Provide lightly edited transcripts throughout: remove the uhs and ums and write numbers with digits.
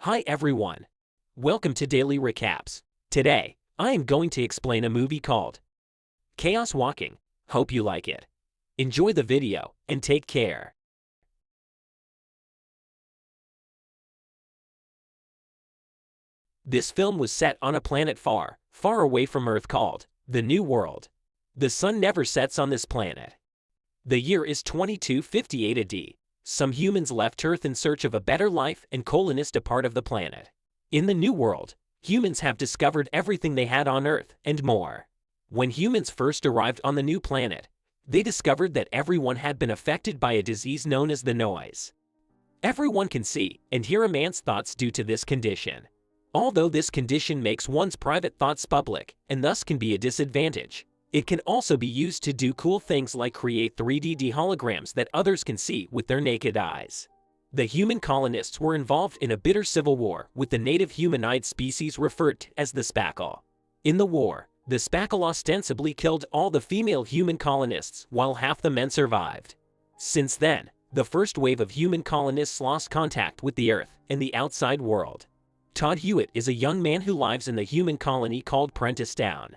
Hi everyone. Welcome to Daily Recaps. Today, I am going to explain a movie called Chaos Walking. Hope you like it. Enjoy the video and take care. This film was set on a planet far, far away from Earth called the New World. The sun never sets on this planet. The year is 2258 AD. Some humans left Earth in search of a better life and colonized a part of the planet. In the New World, humans have discovered everything they had on Earth and more. When humans first arrived on the new planet, they discovered that everyone had been affected by a disease known as the noise. Everyone can see and hear a man's thoughts due to this condition. Although this condition makes one's private thoughts public and thus can be a disadvantage, it can also be used to do cool things like create 3D holograms that others can see with their naked eyes. The human colonists were involved in a bitter civil war with the native humanoid species referred to as the Spackle. In the war, the Spackle ostensibly killed all the female human colonists while half the men survived. Since then, the first wave of human colonists lost contact with the Earth and the outside world. Todd Hewitt is a young man who lives in the human colony called Prentice Town.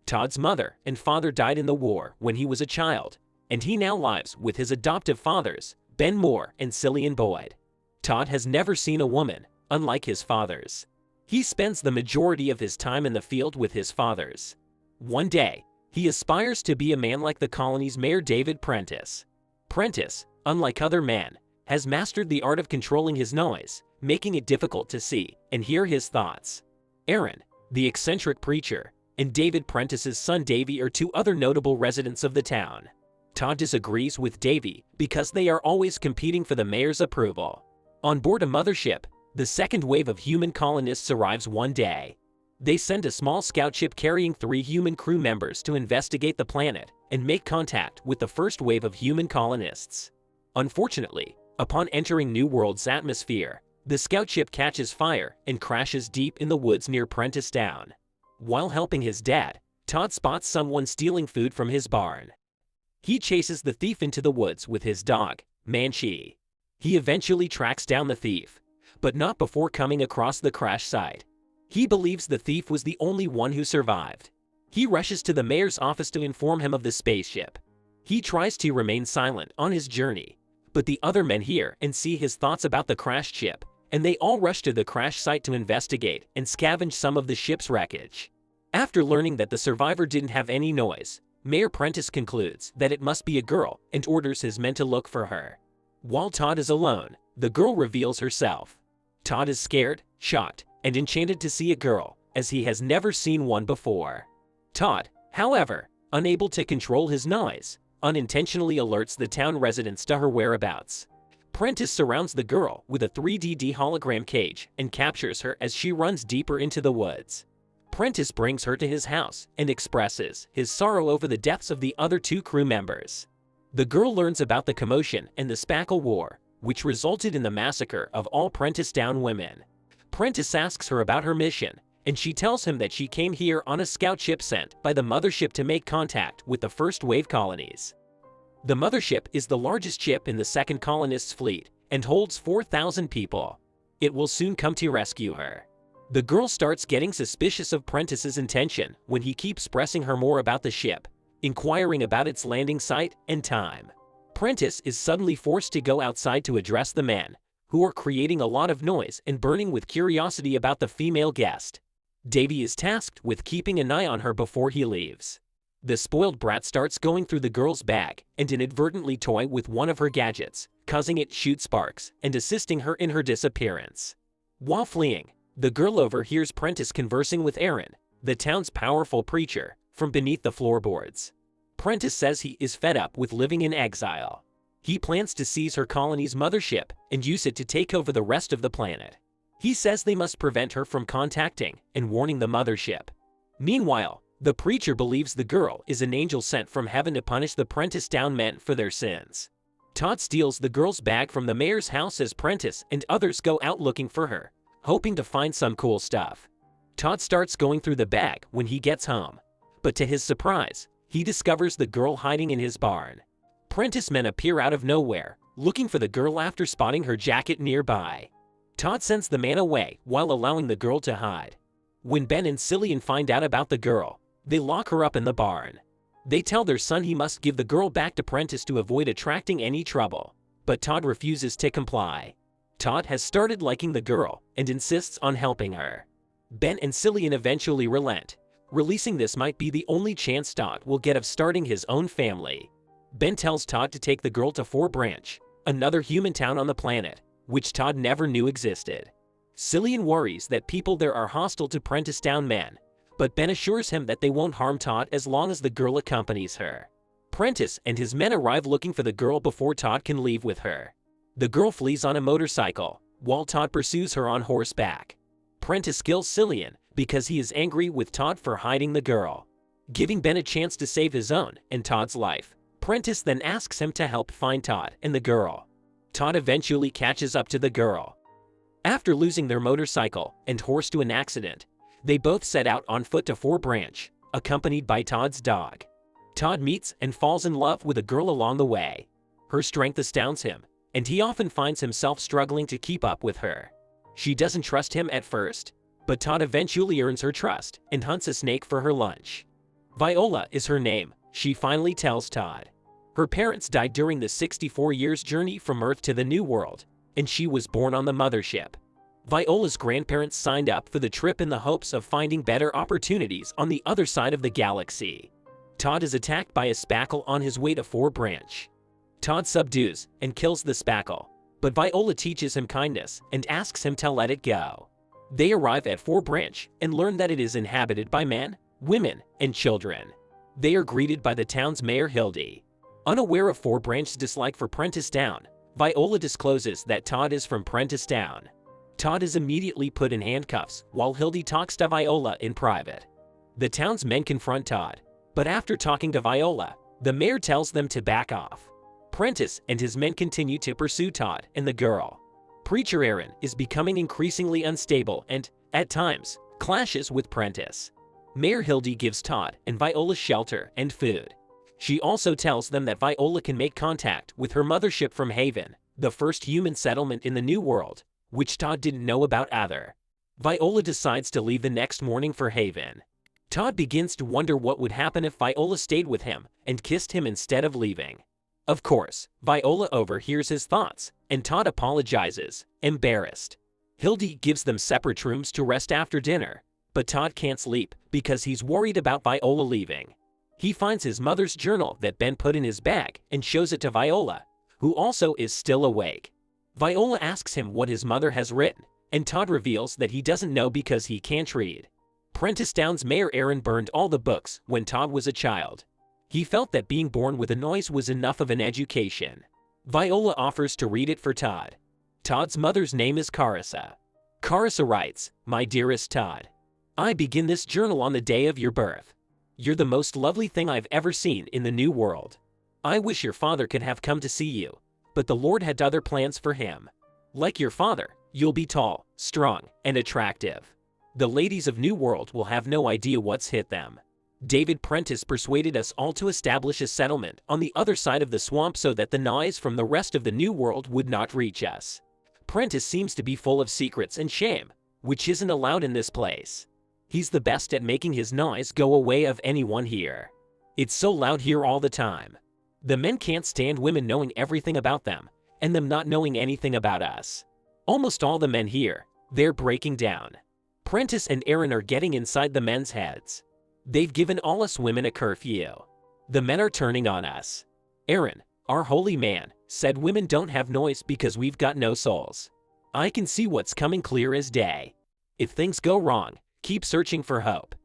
Todd's mother and father died in the war when he was a child, and he now lives with his adoptive fathers, Ben Moore and Cillian Boyd. Todd has never seen a woman, unlike his fathers. He spends the majority of his time in the field with his fathers. One day, he aspires to be a man like the colony's mayor David Prentice. Prentice, unlike other men, has mastered the art of controlling his noise, making it difficult to see and hear his thoughts. Aaron, the eccentric preacher, and David Prentice's son Davy are two other notable residents of the town. Todd disagrees with Davy because they are always competing for the mayor's approval. On board a mothership, the second wave of human colonists arrives one day. They send a small scout ship carrying 3 human crew members to investigate the planet and make contact with the first wave of human colonists. Unfortunately, upon entering New World's atmosphere, the scout ship catches fire and crashes deep in the woods near Prentice Town. While helping his dad, Todd spots someone stealing food from his barn. He chases the thief into the woods with his dog, Manchi. He eventually tracks down the thief, but not before coming across the crash site. He believes the thief was the only one who survived. He rushes to the mayor's office to inform him of the spaceship. He tries to remain silent on his journey, but the other men hear and see his thoughts about the crashed ship, and they all rush to the crash site to investigate and scavenge some of the ship's wreckage. After learning that the survivor didn't have any noise, Mayor Prentice concludes that it must be a girl and orders his men to look for her. While Todd is alone, the girl reveals herself. Todd is scared, shocked, and enchanted to see a girl, as he has never seen one before. Todd, however, unable to control his noise, unintentionally alerts the town residents to her whereabouts. Prentice surrounds the girl with a 3D hologram cage and captures her as she runs deeper into the woods. Prentice brings her to his house and expresses his sorrow over the deaths of the other 2 crew members. The girl learns about the commotion and the Spackle War, which resulted in the massacre of all Prentice Town women. Prentice asks her about her mission, and she tells him that she came here on a scout ship sent by the mothership to make contact with the first wave colonies. The mothership is the largest ship in the second colonists' fleet and holds 4,000 people. It will soon come to rescue her. The girl starts getting suspicious of Prentice's intention when he keeps pressing her more about the ship, inquiring about its landing site and time. Prentice is suddenly forced to go outside to address the men, who are creating a lot of noise and burning with curiosity about the female guest. Davy is tasked with keeping an eye on her before he leaves. The spoiled brat starts going through the girl's bag and inadvertently toy with one of her gadgets, causing it shoot sparks and assisting her in her disappearance. While fleeing, the girl overhears Prentice conversing with Aaron, the town's powerful preacher, from beneath the floorboards. Prentice says he is fed up with living in exile. He plans to seize her colony's mothership and use it to take over the rest of the planet. He says they must prevent her from contacting and warning the mothership. Meanwhile, the preacher believes the girl is an angel sent from heaven to punish the Prentice Town men for their sins. Todd steals the girl's bag from the mayor's house as Prentice and others go out looking for her, hoping to find some cool stuff. Todd starts going through the bag when he gets home, but to his surprise, he discovers the girl hiding in his barn. Prentice men appear out of nowhere, looking for the girl after spotting her jacket nearby. Todd sends the man away while allowing the girl to hide. When Ben and Cillian find out about the girl, they lock her up in the barn. They tell their son he must give the girl back to Prentiss to avoid attracting any trouble, but Todd refuses to comply. Todd has started liking the girl and insists on helping her. Ben and Cillian eventually relent. Releasing this might be the only chance Todd will get of starting his own family. Ben tells Todd to take the girl to Four Branch, another human town on the planet, which Todd never knew existed. Cillian worries that people there are hostile to Prentisstown men, but Ben assures him that they won't harm Todd as long as the girl accompanies her. Prentiss and his men arrive looking for the girl before Todd can leave with her. The girl flees on a motorcycle, while Todd pursues her on horseback. Prentiss kills Cillian because he is angry with Todd for hiding the girl. Giving Ben a chance to save his own and Todd's life, Prentiss then asks him to help find Todd and the girl. Todd eventually catches up to the girl. After losing their motorcycle and horse to an accident, they both set out on foot to Four Branch, accompanied by Todd's dog. Todd meets and falls in love with a girl along the way. Her strength astounds him, and he often finds himself struggling to keep up with her. She doesn't trust him at first, but Todd eventually earns her trust and hunts a snake for her lunch. Viola is her name, she finally tells Todd. Her parents died during the 64 years journey from Earth to the New World, and she was born on the mothership. Viola's grandparents signed up for the trip in the hopes of finding better opportunities on the other side of the galaxy. Todd is attacked by a spackle on his way to Four Branch. Todd subdues and kills the spackle, but Viola teaches him kindness and asks him to let it go. They arrive at Four Branch and learn that it is inhabited by men, women, and children. They are greeted by the town's mayor Hildy. Unaware of Four Branch's dislike for Prentisstown, Viola discloses that Todd is from Prentisstown. Todd is immediately put in handcuffs while Hildy talks to Viola in private. The town's men confront Todd, but after talking to Viola, the mayor tells them to back off. Prentiss and his men continue to pursue Todd and the girl. Preacher Aaron is becoming increasingly unstable and, at times, clashes with Prentiss. Mayor Hildy gives Todd and Viola shelter and food. She also tells them that Viola can make contact with her mothership from Haven, the first human settlement in the New World, which Todd didn't know about either. Viola decides to leave the next morning for Haven. Todd begins to wonder what would happen if Viola stayed with him and kissed him instead of leaving. Of course, Viola overhears his thoughts, and Todd apologizes, embarrassed. Hildy gives them separate rooms to rest after dinner, but Todd can't sleep because he's worried about Viola leaving. He finds his mother's journal that Ben put in his bag and shows it to Viola, who also is still awake. Viola asks him what his mother has written, and Todd reveals that he doesn't know because he can't read. Prentisstown's Mayor Aaron burned all the books when Todd was a child. He felt that being born with a noise was enough of an education. Viola offers to read it for Todd. Todd's mother's name is Carissa. Carissa writes, "My dearest Todd, I begin this journal on the day of your birth. You're the most lovely thing I've ever seen in the New World. I wish your father could have come to see you, but the Lord had other plans for him. Like your father, you'll be tall, strong, and attractive. The ladies of New World will have no idea what's hit them. David Prentiss persuaded us all to establish a settlement on the other side of the swamp so that the noise from the rest of the New World would not reach us. Prentiss seems to be full of secrets and shame, which isn't allowed in this place. He's the best at making his noise go away of anyone here. It's so loud here all the time. The men can't stand women knowing everything about them, and them not knowing anything about us. Almost all the men here, they're breaking down. Prentiss and Aaron are getting inside the men's heads. They've given all us women a curfew. The men are turning on us. Aaron, our holy man, said women don't have noise because we've got no souls. I can see what's coming clear as day. If things go wrong, keep searching for hope."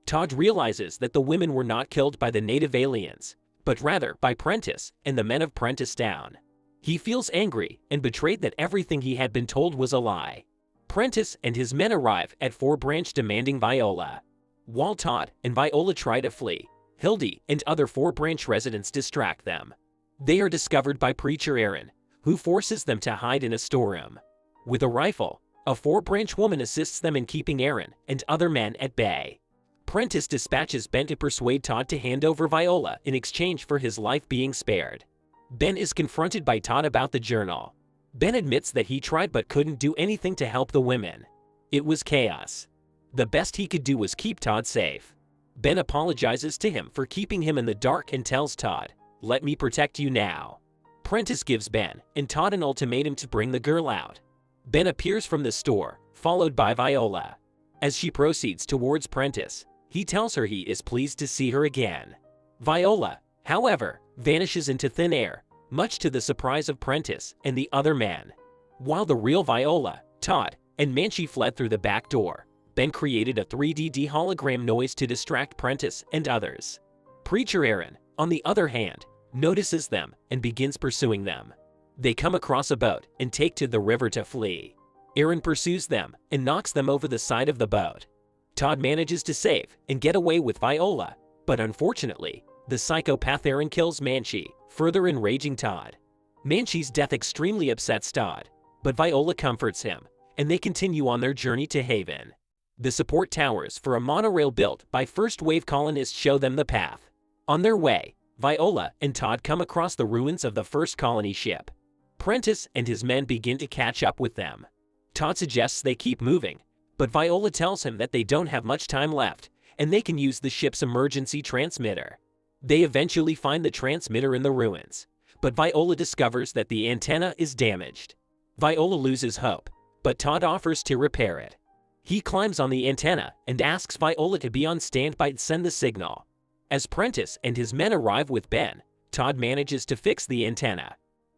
Todd realizes that the women were not killed by the native aliens, but rather by Prentiss and the men of Prentisstown. He feels angry and betrayed that everything he had been told was a lie. Prentiss and his men arrive at Four Branch demanding Viola. While Todd and Viola try to flee, Hildy and other Four Branch residents distract them. They are discovered by Preacher Aaron, who forces them to hide in a storeroom. With a rifle, a Four Branch woman assists them in keeping Aaron and other men at bay. Prentiss dispatches Ben to persuade Todd to hand over Viola in exchange for his life being spared. Ben is confronted by Todd about the journal. Ben admits that he tried but couldn't do anything to help the women. It was chaos. The best he could do was keep Todd safe. Ben apologizes to him for keeping him in the dark and tells Todd, "Let me protect you now." Prentiss gives Ben and Todd an ultimatum to bring the girl out. Ben appears from the store, followed by Viola. As she proceeds towards Prentiss, he tells her he is pleased to see her again. Viola, however, vanishes into thin air, much to the surprise of Prentiss and the other man. While the real Viola, Todd, and Manchi fled through the back door, Ben created a 3D hologram noise to distract Prentiss and others. Preacher Aaron, on the other hand, notices them and begins pursuing them. They come across a boat and take to the river to flee. Aaron pursues them and knocks them over the side of the boat. Todd manages to save and get away with Viola, but unfortunately, the psychopath Aaron kills Manchi, further enraging Todd. Manchi's death extremely upsets Todd, but Viola comforts him, and they continue on their journey to Haven. The support towers for a monorail built by first-wave colonists show them the path. On their way, Viola and Todd come across the ruins of the first colony ship. Prentiss and his men begin to catch up with them. Todd suggests they keep moving, but Viola tells him that they don't have much time left, and they can use the ship's emergency transmitter. They eventually find the transmitter in the ruins, but Viola discovers that the antenna is damaged. Viola loses hope, but Todd offers to repair it. He climbs on the antenna and asks Viola to be on standby to send the signal. As Prentiss and his men arrive with Ben, Todd manages to fix the antenna.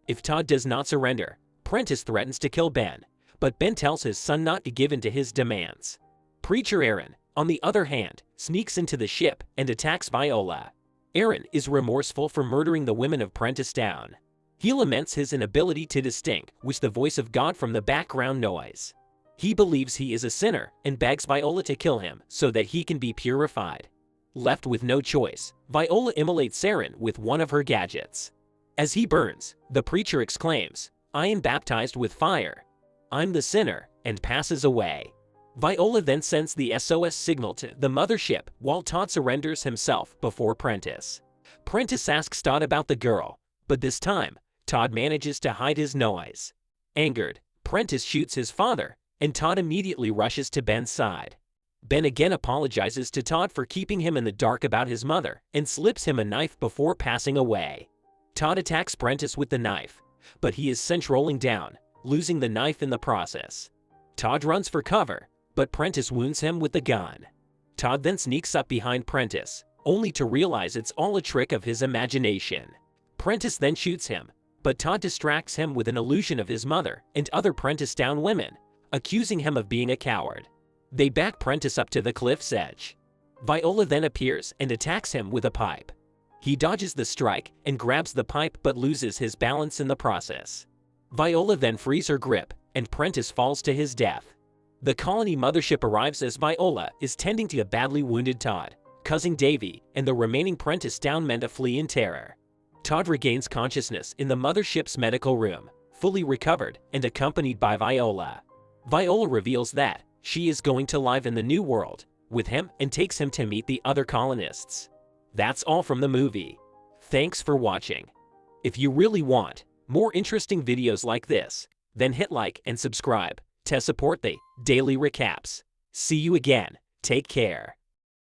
If Todd does not surrender, Prentiss threatens to kill Ben, but Ben tells his son not to give in to his demands. Preacher Aaron, on the other hand, sneaks into the ship and attacks Viola. Aaron is remorseful for murdering the women of Prentiss Town. He laments his inability to distinguish the voice of God from the background noise. He believes he is a sinner and begs Viola to kill him so that he can be purified. Left with no choice, Viola immolates Aaron with one of her gadgets. As he burns, the preacher exclaims, "I am baptized with fire. I'm the sinner," and passes away. Viola then sends the SOS signal to the mothership while Todd surrenders himself before Prentiss. Prentiss asks Todd about the girl, but this time, Todd manages to hide his noise. Angered, Prentiss shoots his father, and Todd immediately rushes to Ben's side. Ben again apologizes to Todd for keeping him in the dark about his mother and slips him a knife before passing away. Todd attacks Prentiss with the knife, but he is sent rolling down, losing the knife in the process. Todd runs for cover, but Prentiss wounds him with the gun. Todd then sneaks up behind Prentiss, only to realize it's all a trick of his imagination. Prentiss then shoots him, but Todd distracts him with an illusion of his mother and other Prentiss Town women, accusing him of being a coward. They back Prentiss up to the cliff's edge. Viola then appears and attacks him with a pipe. He dodges the strike and grabs the pipe but loses his balance in the process. Viola then frees her grip, and Prentiss falls to his death. The colony mothership arrives as Viola is tending to a badly wounded Todd, causing Davy and the remaining Prentiss Town men to flee in terror. Todd regains consciousness in the mothership's medical room, fully recovered and accompanied by Viola. Viola reveals that she is going to live in the new world with him and takes him to meet the other colonists. That's all from the movie. Thanks for watching. If you really want more interesting videos like this, then hit like and subscribe to support the daily recaps. See you again. Take care.